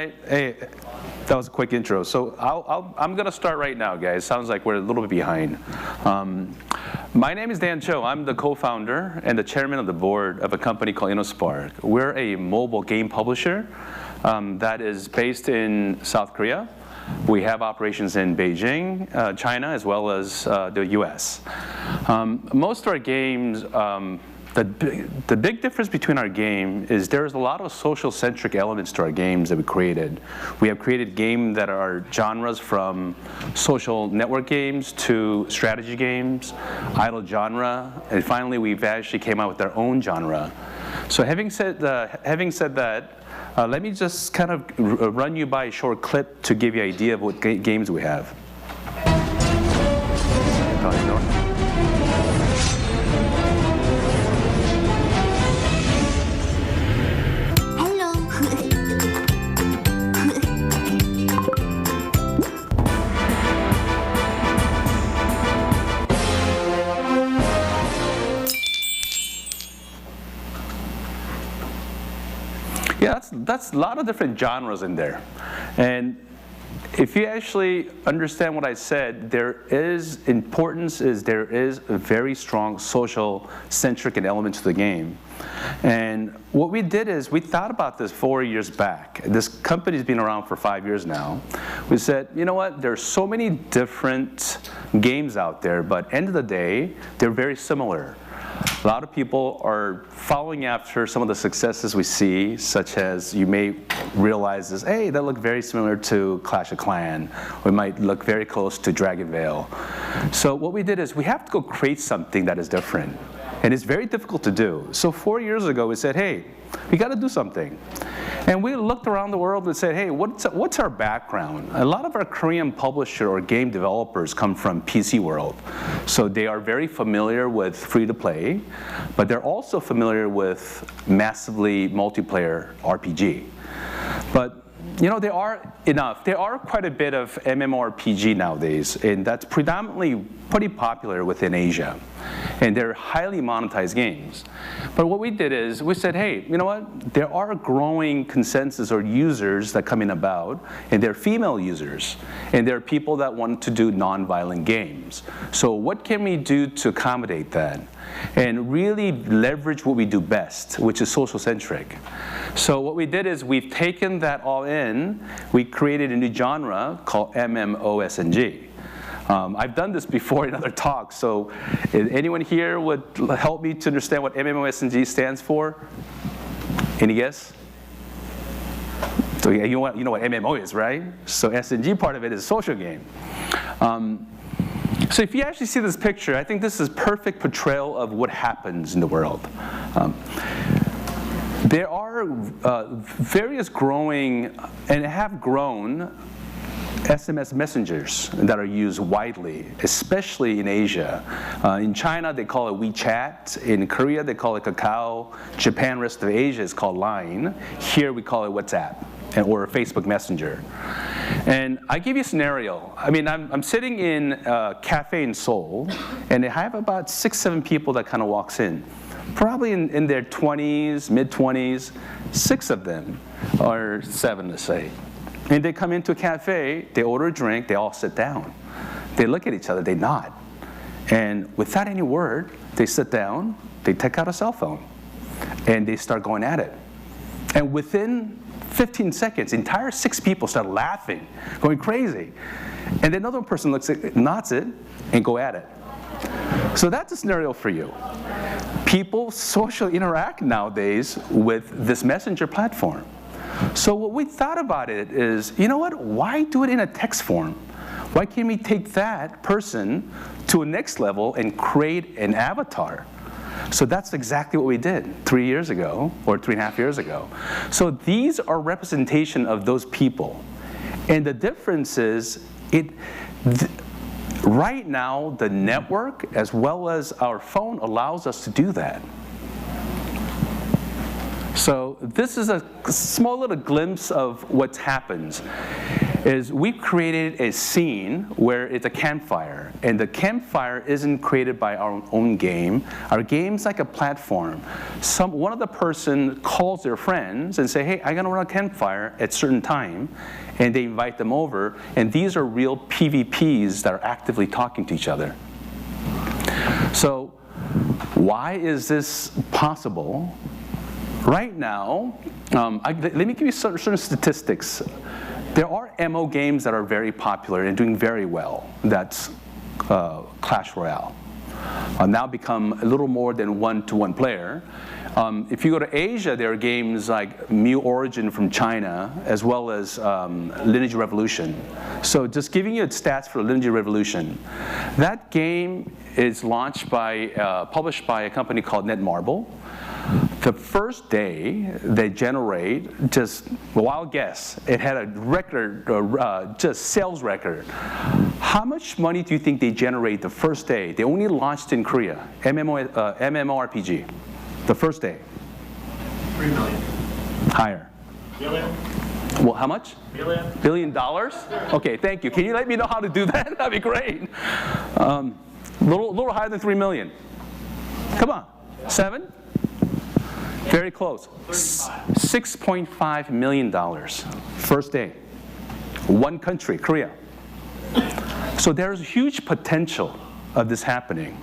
right. Hey, that was a quick intro. So I'm going to start right now, guys. Sounds like we're a little bit behind. My name is Dan Cho. I'm the co-founder and the chairman of the board of a company called InnoSpark. We're a mobile game publisher that is based in South Korea. We have operations in Beijing, China, as well as the US. Most of our games, the big difference between our game is there's a lot of social-centric elements to our games that we created. We have created games that are genres from social network games to strategy games, idle genre, and finally we've actually came out with our own genre. So having said that, let me just kind of run you by a short clip to give you an idea of what games we have. Yeah, that's a lot of different genres in there. And if you actually understand what I said, there is a very strong social-centric element to the game. And what we did is we thought about this 4 years back. This company's been around for 5 years now. We said, you know what, there's so many different games out there, but end of the day, they're very similar. A lot of people are following after some of the successes we see, such as you may realize this, hey, that look very similar to Clash of Clans. We might look very close to Dragon Veil. So what we did is we have to go create something that is different. And it's very difficult to do. So 4 years ago, we said, hey, we got to do something. And we looked around the world and said, hey, what's our background? A lot of our Korean publisher or game developers come from PC world. So they are very familiar with free-to-play, but they're also familiar with massively multiplayer RPG. But you know, there are quite a bit of MMORPG nowadays, and that's predominantly pretty popular within Asia. And they're highly monetized games. But what we did is we said, hey, you know what? There are growing consensus or users that come in about, and they're female users. And there are people that want to do non-violent games. So what can we do to accommodate that? And really leverage what we do best, which is social-centric. So what we did is we've taken that all in. We created a new genre called MMOSNG. I've done this before in other talks, so if anyone here would help me to understand what MMOSNG stands for? Any guess? So yeah, you know what MMO is, right? So SNG part of it is a social game. So if you actually see this picture, I think this is a perfect portrayal of what happens in the world. There are various growing, and have grown, SMS messengers that are used widely, especially in Asia. In China, they call it WeChat. In Korea, they call it Kakao. Japan, rest of Asia is called Line. Here, we call it WhatsApp or Facebook Messenger. And I give you a scenario. I mean, I'm sitting in a cafe in Seoul, and I have about 6, 7 people that kind of walks in. Probably in their 20s, mid-20s, 6 of them, or 7, let's say. And they come into a cafe, they order a drink, they all sit down. They look at each other, they nod. And without any word, they sit down, they take out a cell phone, and they start going at it. And within 15 seconds, the entire 6 people start laughing, going crazy. And then another person looks at it, nods it, and go at it. So that's a scenario for you. People socially interact nowadays with this messenger platform. So what we thought about it is, you know what, why do it in a text form? Why can't we take that person to a next level and create an avatar? So that's exactly what we did 3 years ago, or 3.5 years ago. So these are representation of those people. And the difference is, right now, the network, as well as our phone, allows us to do that. So this is a small little glimpse of what happens. is we've created a scene where it's a campfire, and the campfire isn't created by our own game. Our game's like a platform. One of the person calls their friends and say, hey, I'm gonna run a campfire at a certain time, and they invite them over, and these are real PvPs that are actively talking to each other. So why is this possible? Right now, let me give you certain statistics. There are MO games that are very popular and doing very well. That's Clash Royale. Now become a little more than one-to-one player. If you go to Asia, there are games like Mu Origin from China, as well as Lineage Revolution. So just giving you stats for Lineage Revolution. That game is launched published by a company called Netmarble. The first day they generate, just a wild guess, it had a record, just sales record. How much money do you think they generate the first day? They only launched in Korea, MMORPG, the first day. 3 million. Higher. Billion. Well, how much? Billion. $1 billion? Okay, thank you. Can you let me know how to do that? That'd be great. Little higher than 3 million. Come on, 7? Very close. $6.5 million, first day. One country, Korea. So there's huge potential of this happening.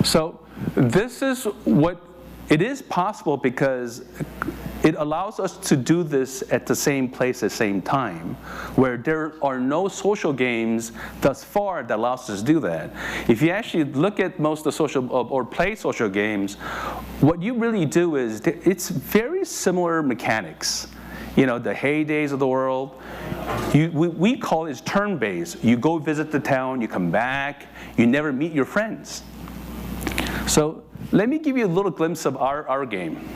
So this is what, it is possible because it allows us to do this at the same place at the same time, where there are no social games thus far that allows us to do that. If you actually look at most of the social, or play social games, what you really do is, it's very similar mechanics. You know, the heydays of the world, we call it turn-based. You go visit the town, you come back, you never meet your friends. So let me give you a little glimpse of our game.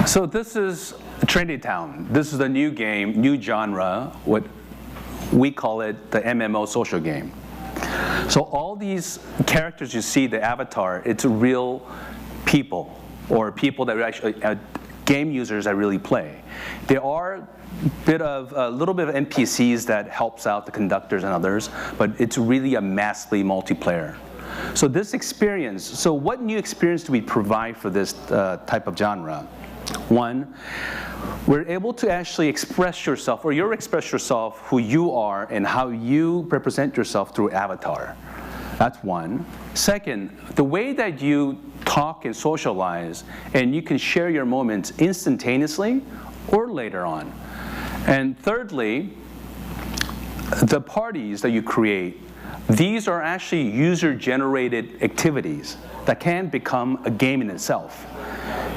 So this is Trendy Town. This is a new game, new genre, what we call it the MMO social game. So all these characters you see, the avatar, it's real people, or people that actually, game users that really play. There are a little bit of NPCs that helps out the conductors and others, but it's really a massively multiplayer. So this experience, so what new experience do we provide for this type of genre? One, we're able to actually express yourself, or you express yourself who you are and how you represent yourself through avatar. That's one. Second, the way that you talk and socialize, and you can share your moments instantaneously or later on. And thirdly, the parties that you create, these are actually user-generated activities that can become a game in itself.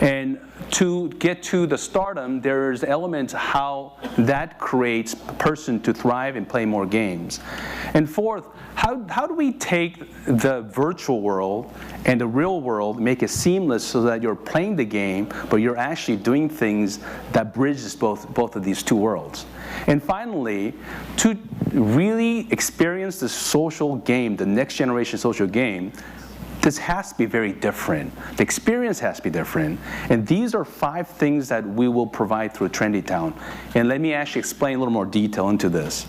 And to get to the stardom, there's elements how that creates a person to thrive and play more games. And fourth, how do we take the virtual world and the real world, make it seamless so that you're playing the game, but you're actually doing things that bridges both of these two worlds. And finally, to really experience the social game, the next generation social game, this has to be very different. The experience has to be different. And these are 5 things that we will provide through Trendy Town. And let me actually explain a little more detail into this.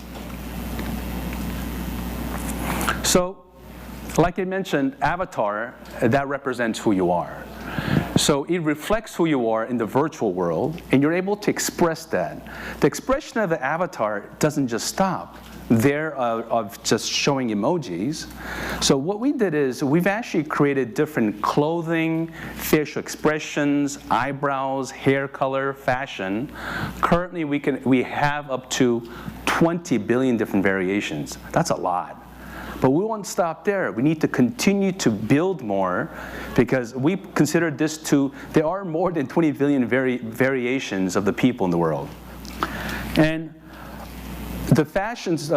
So, like I mentioned, avatar, that represents who you are. So it reflects who you are in the virtual world, and you're able to express that. The expression of the avatar doesn't just stop there of just showing emojis. So what we did is we've actually created different clothing, facial expressions, eyebrows, hair color, fashion. Currently we have up to 20 billion different variations. That's a lot. But we won't stop there. We need to continue to build more, because we consider there are more than 20 billion variations of the people in the world. And the fashions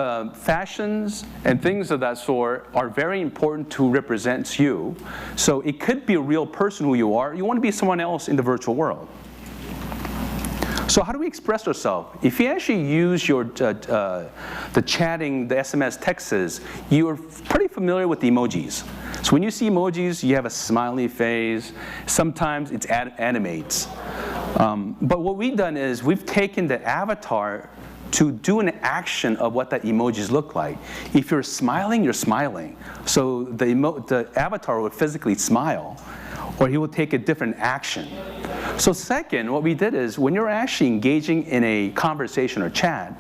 and things of that sort are very important to represent you. So it could be a real person who you are. You want to be someone else in the virtual world. So how do we express ourselves? If you actually use the chatting, the SMS texts, you're pretty familiar with the emojis. So when you see emojis, you have a smiley face. Sometimes it animates. But what we've done is we've taken the avatar to do an action of what that emojis look like. If you're smiling, you're smiling. So the avatar will physically smile, or he will take a different action. So second, what we did is when you're actually engaging in a conversation or chat,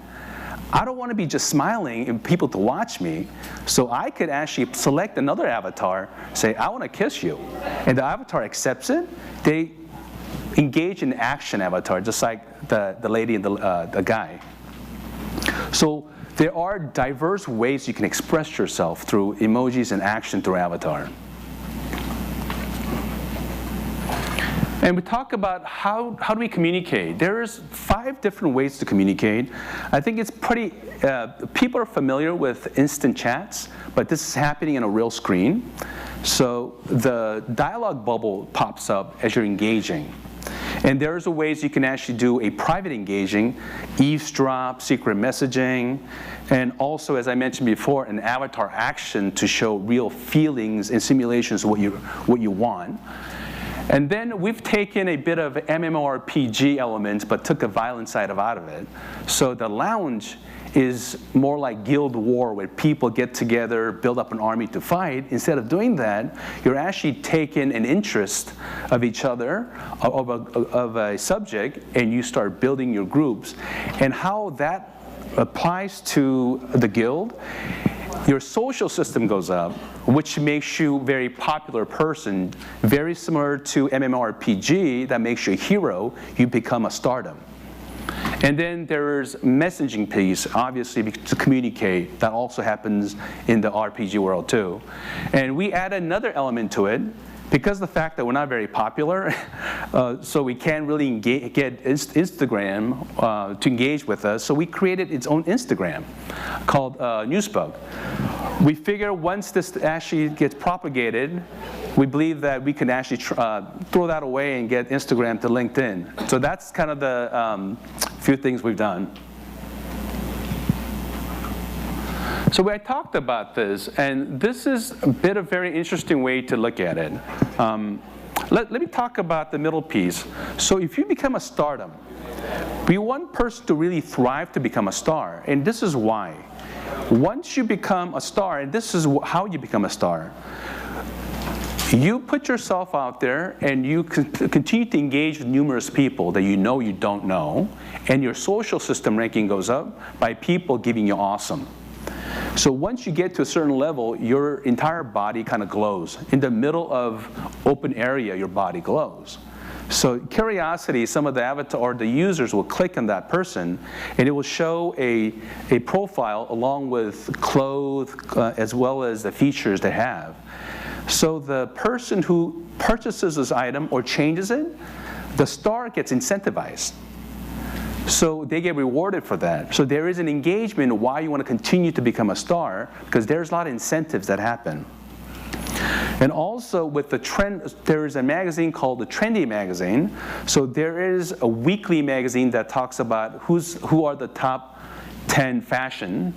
I don't want to be just smiling and people to watch me. So I could actually select another avatar, say, I want to kiss you. And the avatar accepts it. They engage in action avatar, just like the lady and the guy. So there are diverse ways you can express yourself through emojis and action through avatar. And we talk about how do we communicate. There's 5 different ways to communicate. I think it's pretty, people are familiar with instant chats, but this is happening in a real screen. So the dialogue bubble pops up as you're engaging. And there's ways you can actually do a private engaging, eavesdrop, secret messaging, and also, as I mentioned before, an avatar action to show real feelings and simulations of what you want. And then we've taken a bit of MMORPG elements, but took the violent side out of it. So the lounge is more like guild war, where people get together, build up an army to fight. Instead of doing that, you're actually taking an interest of each other, of a subject, and you start building your groups. And how that applies to the guild, your social system goes up, which makes you a very popular person, very similar to MMORPG that makes you a hero. You become a stardom. And then there's messaging piece, obviously, to communicate. That also happens in the RPG world too. And we add another element to it, because of the fact that we're not very popular, so we can't really get Instagram to engage with us, so we created its own Instagram called InnoSpark. We figure once this actually gets propagated, we believe that we can actually throw that away and get Instagram to LinkedIn. So that's kind of the few things we've done. So I talked about this, and this is a bit of a very interesting way to look at it. Let me talk about the middle piece. So if you become a stardom, we want person to really thrive to become a star, and this is why. Once you become a star, and this is how you become a star, you put yourself out there and you continue to engage with numerous people that you don't know, and your social system ranking goes up by people giving you awesome. So once you get to a certain level, your entire body kind of glows. In the middle of open area, your body glows. So curiosity, some of the avatar or the users will click on that person, and it will show a profile along with clothes as well as the features they have. So the person who purchases this item or changes it, the star gets incentivized. So they get rewarded for that. So there is an engagement why you want to continue to become a star, because there's a lot of incentives that happen. And also with the trend, there is a magazine called the Trendy Magazine. So there is a weekly magazine that talks about who are the top 10 fashion,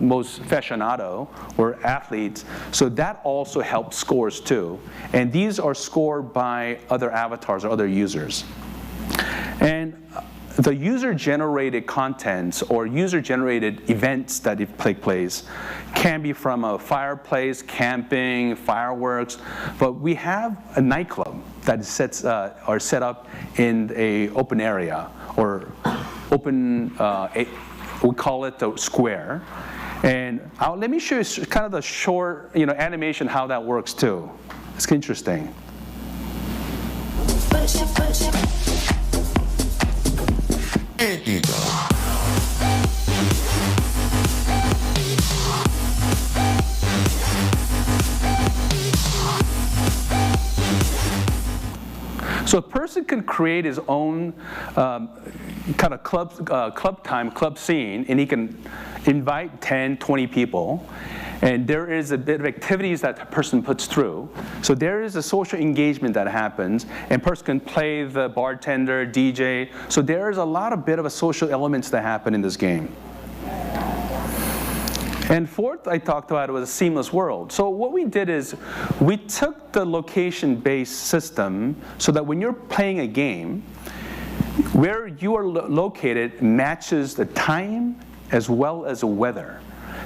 most fashionado or athletes. So that also helps scores too. And these are scored by other avatars or other users. And the user-generated contents or user-generated events that take place can be from a fireplace, camping, fireworks, but we have a nightclub that are set up in a open area, or open, we call it the square. And let me show you kind of the short animation how that works too. It's interesting. So a person can create his own kind of club scene, and he can invite 10, 20 people. And there is a bit of activities that the person puts through. So there is a social engagement that happens, and person can play the bartender, DJ. So there is a lot of bit of a social elements that happen in this game. And fourth, I talked about, was a seamless world. So what we did is we took the location-based system so that when you're playing a game, where you are located matches the time as well as the weather.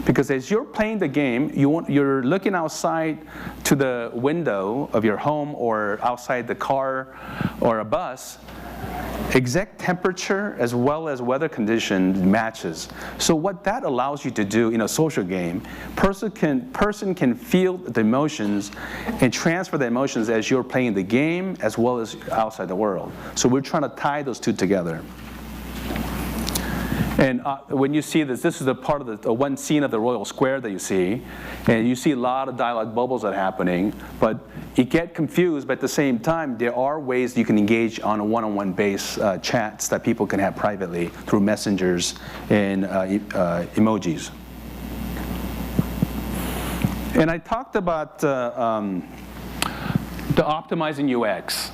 Because as you're playing the game, you're looking outside to the window of your home or outside the car or a bus, exact temperature as well as weather condition matches. So what that allows you to do in a social game, person can feel the emotions and transfer the emotions as you're playing the game as well as outside the world. So we're trying to tie those two together. And when you see this is a part of the one scene of the Royal Square that you see, and you see a lot of dialogue bubbles that are happening, but you get confused, but at the same time, there are ways you can engage on a one-on-one base chats that people can have privately through messengers and emojis. And I talked about the optimizing UX.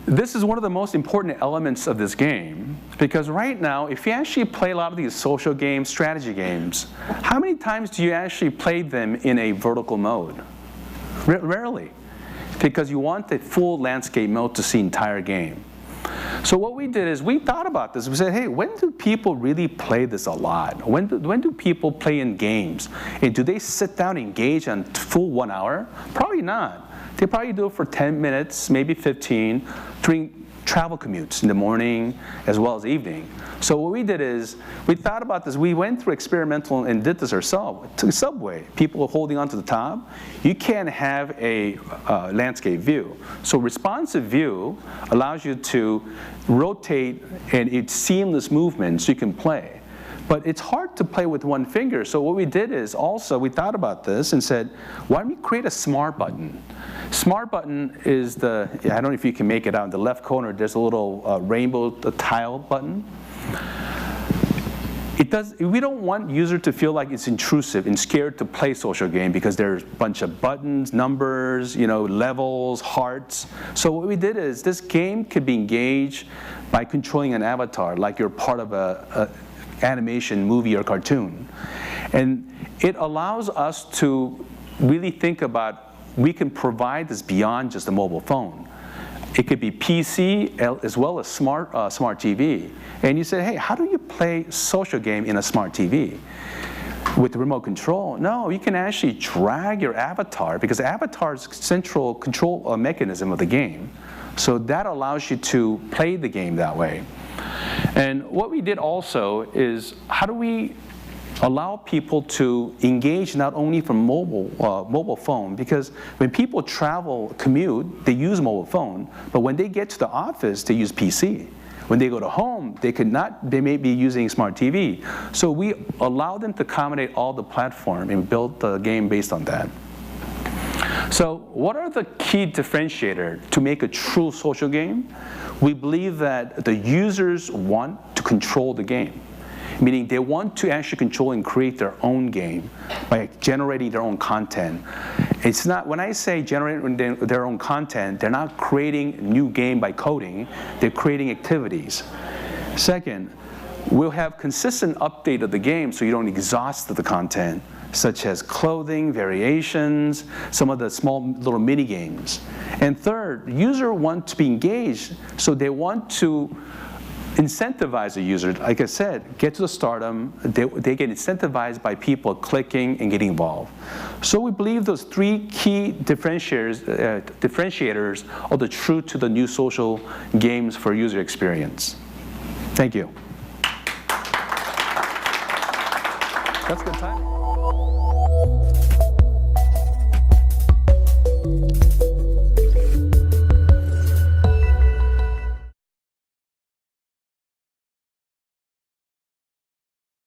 This is one of the most important elements of this game, because right now, if you actually play a lot of these social games, strategy games, how many times do you actually play them in a vertical mode? Rarely, because you want the full landscape mode to see the entire game. So what we did is we thought about this. We said, hey, when do people really play this a lot? When do people play in games? And do they sit down and engage on full 1 hour? Probably not. They probably do it for 10 minutes, maybe 15, during travel commutes in the morning as well as evening. So what we did is, we thought about this. We went through experimental and did this ourselves. To the subway, people are holding onto the top. You can't have a landscape view. So responsive view allows you to rotate, and it's seamless movement so you can play. But it's hard to play with one finger. So what we did is also, we thought about this and said, why don't we create a smart button? Smart button is I don't know if you can make it out in the left corner, there's a little rainbow tile button. We don't want user to feel like it's intrusive and scared to play social game because there's a bunch of buttons, numbers, levels, hearts. So what we did is this game could be engaged by controlling an avatar, like you're part of a animation, movie, or cartoon. And it allows us to really think about, we can provide this beyond just a mobile phone. It could be PC as well as smart TV. And you say, hey, how do you play social game in a smart TV? With the remote control? No, you can actually drag your avatar, because the avatar is central control mechanism of the game. So that allows you to play the game that way. And what we did also is, how do we allow people to engage not only from mobile phone, because when people travel, commute, they use mobile phone, but when they get to the office, they use PC. When they go to home, they may be using smart TV. So we allow them to accommodate all the platform and build the game based on that. So what are the key differentiators to make a true social game? We believe that the users want to control the game, meaning they want to actually control and create their own game by generating their own content. It's not, when I say generating their own content, they're not creating a new game by coding, they're creating activities. Second, we'll have consistent update of the game so you don't exhaust the content, such as clothing, variations, some of the small little mini games. And third, user want to be engaged, so they want to incentivize the user. Like I said, get to the stardom. They get incentivized by people clicking and getting involved. So we believe those three key differentiators are the truth to the new social games for user experience. Thank you. That's good time.